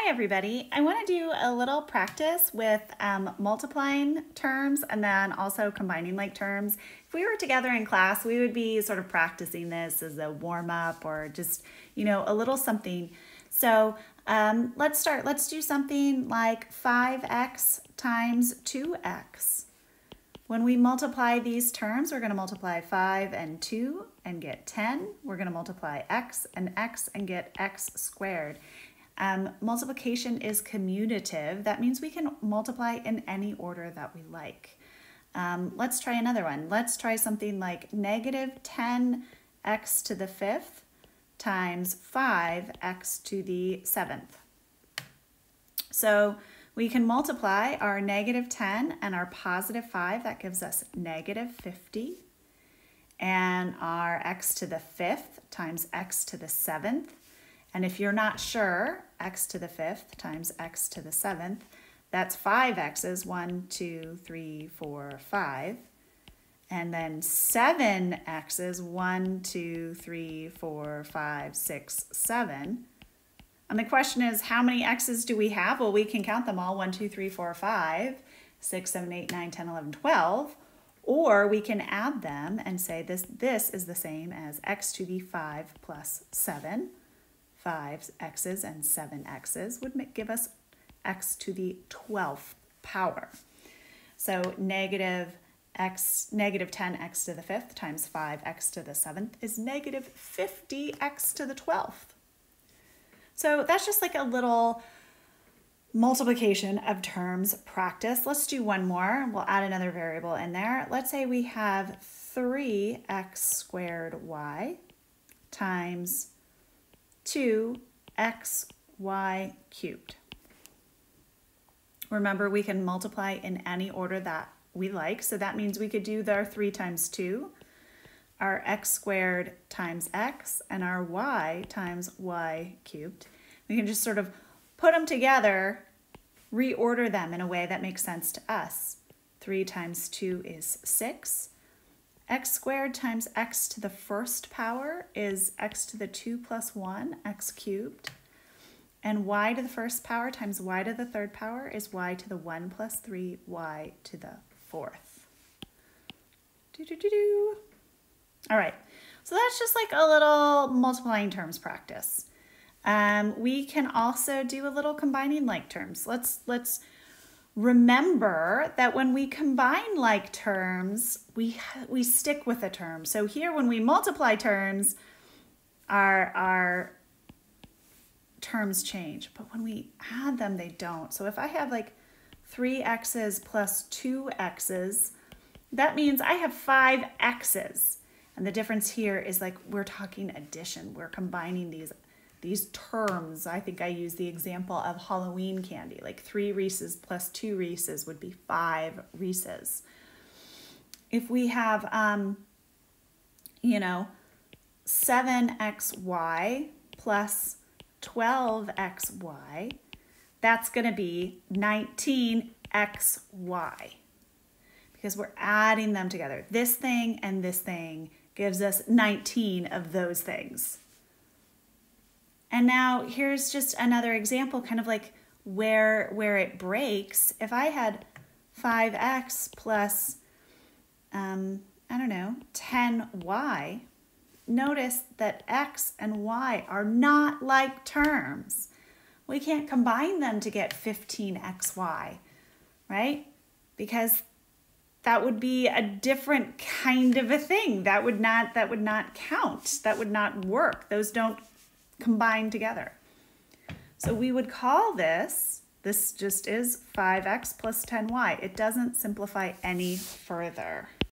Hi everybody. I want to do a little practice with multiplying terms and then also combining like terms. If we were together in class, we would be sort of practicing this as a warm-up or just, a little something. So let's start. Let's do something like 5x times 2x. When we multiply these terms, we're going to multiply 5 and 2 and get 10. We're going to multiply x and get x squared. Multiplication is commutative. That means we can multiply in any order that we like. Let's try another one. Let's try something like negative 10x to the 5th times 5x to the 7th. So we can multiply our negative 10 and our positive 5. That gives us negative 50. And our x to the 5th times x to the 7th. And if you're not sure, x to the 5th times x to the 7th, that's 5 x's, 1, 2, 3, 4, 5. And then 7 x's, 1, 2, 3, 4, 5, 6, 7. And the question is, how many x's do we have? Well, we can count them all, 1, 2, 3, 4, 5, 6, 7, 8, 9, 10, 11, 12. Or we can add them and say this is the same as x to the 5 plus 7. 5 x's and 7 x's would give us x to the 12th power. So negative 10x to the 5th times 5x to the 7th is negative 50x to the 12th. So that's just like a little multiplication of terms practice. Let's do one more. We'll add another variable in there. Let's say we have 3x squared y times 2xy cubed. Remember, we can multiply in any order that we like, so that means we could do our 3 times 2, our x squared times x, and our y times y cubed. We can just sort of put them together, reorder them in a way that makes sense to us. 3 times 2 is 6. X squared times x to the first power is x to the 2 plus 1, x cubed. And y to the first power times y to the third power is y to the 1 plus 3, y to the fourth. All right, so that's just like a little multiplying terms practice. We can also do a little combining like terms. Let's remember that when we combine like terms, we stick with a term. So here when we multiply terms, our terms change. But when we add them, they don't. So if I have like 3 x's plus 2 x's, that means I have 5 x's. And the difference here is like we're talking addition. We're combining these terms. I think I used the example of Halloween candy, like 3 Reese's plus 2 Reese's would be 5 Reese's. If we have, 7xy plus 12xy, that's going to be 19xy because we're adding them together. This thing and this thing gives us 19 of those things. And now here's just another example, kind of like where it breaks. If I had 5x plus, 10y, notice that x and y are not like terms. We can't combine them to get 15xy, right? Because that would be a different kind of a thing. That would not count. That would not work. Those don't combine together. So we would call this just is 5x plus 10y. It doesn't simplify any further.